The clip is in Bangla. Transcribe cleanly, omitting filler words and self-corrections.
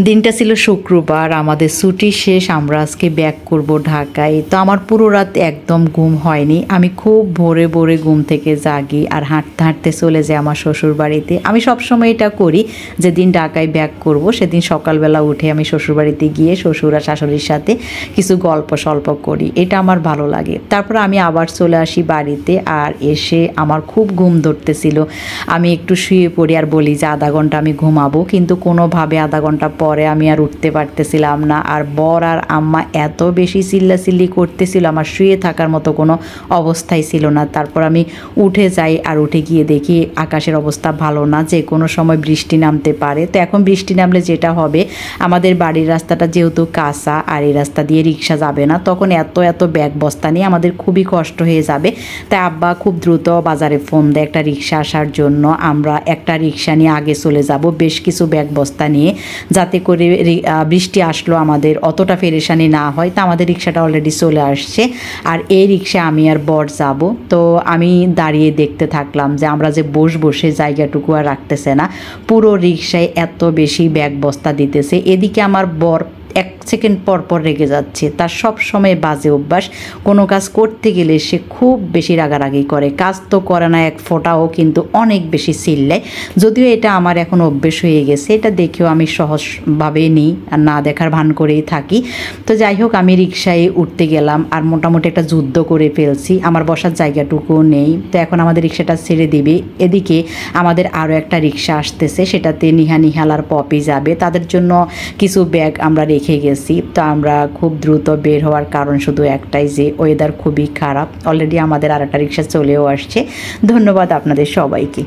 দিনটা ছিল শুক্রবার, আমাদের ছুটি শেষ। আমরা আজকে ব্যাক করব ঢাকায়। তো আমার পুরো রাত একদম ঘুম হয়নি। আমি খুব ভোরে ভোরে ঘুম থেকে জাগি আর হাঁটতে হাঁটতে চলে যাই আমার শ্বশুর বাড়িতে। আমি সবসময় এটা করি, যেদিন ঢাকায় ব্যাক করব সেদিন সকালবেলা উঠে আমি শ্বশুর বাড়িতে গিয়ে শ্বশুর আর শাশুড়ির সাথে কিছু গল্প সল্প করি। এটা আমার ভালো লাগে। তারপর আমি আবার চলে আসি বাড়িতে, আর এসে আমার খুব ঘুম ধরতেছিল। আমি একটু শুয়ে পড়ি আর বলি যে আধা ঘন্টা আমি ঘুমাবো, কিন্তু কোনোভাবে আধা ঘন্টা পরে আমি আর উঠতে পারতেছিলাম না। আর বর আর আম্মা এত বেশি চিল্লাচিল্লি করতেছিল, আমার শুয়ে থাকার মতো কোনো অবস্থাই ছিল না। তারপর আমি উঠে যাই, আর উঠে গিয়ে দেখি আকাশের অবস্থা ভালো না, যে কোনো সময় বৃষ্টি নামতে পারে। তো এখন বৃষ্টি নামলে যেটা হবে, আমাদের বাড়ির রাস্তাটা যেহেতু কাঁচা আর এই রাস্তা দিয়ে রিক্সা যাবে না, তখন এত এত ব্যাগ বস্তা নিয়ে আমাদের খুবই কষ্ট হয়ে যাবে। তাই আব্বা খুব দ্রুত বাজারে ফোন দেয় একটা রিক্সা আসার জন্য। আমরা একটা রিক্সা নিয়ে আগে চলে যাব বেশ কিছু ব্যাগ বস্তা নিয়ে, যাতে করে বৃষ্টি আসলো আমাদের অতটা পেরেশানি না হয়। তা আমাদের রিক্সাটা অলরেডি চলে আসছে, আর এই রিক্সা আমি আর বর যাব। তো আমি দাঁড়িয়ে দেখতে থাকলাম যে আমরা যে বসে জায়গাটুকু আর রাখতেছে না, পুরো রিক্সায় এত বেশি ব্যাগ বস্তা দিতেছে। এদিকে আমার বর 1 সেকেন্ড পর পর রেগে যাচ্ছে। তার সব সময় বাজে অভ্যাস, কোনো কাজ করতে গেলে সে খুব বেশি রাগারাগি করে। কাজ তো করে না এক ফোঁটাও, কিন্তু অনেক বেশি চিল্লায়। যদিও এটা আমার এখন অভ্যেস হয়ে গেছে, এটা দেখেও আমি সহজভাবে নিই আর না দেখার ভান করেই থাকি। তো যাই হোক, আমি রিক্সায় উঠতে গেলাম আর মোটামুটি একটা যুদ্ধ করে ফেলছি, আমার বসার জায়গাটুকুও নেই। তো এখন আমাদের রিক্সাটা ছেড়ে দিবে। এদিকে আমাদের আরও একটা রিক্সা আসতেছে, সেটাতে নিহাল আর পপি যাবে। তাদের জন্য কিছু ব্যাগ আমরা রেখে গেছি। তো আমরা খুব দ্রুত বের হওয়ার কারণ শুধু একটাই, যে ওয়েদার খুবই খারাপ। অলরেডি আমাদের আর একটা রিক্সা চলেও আসছে। ধন্যবাদ আপনাদের সবাইকে।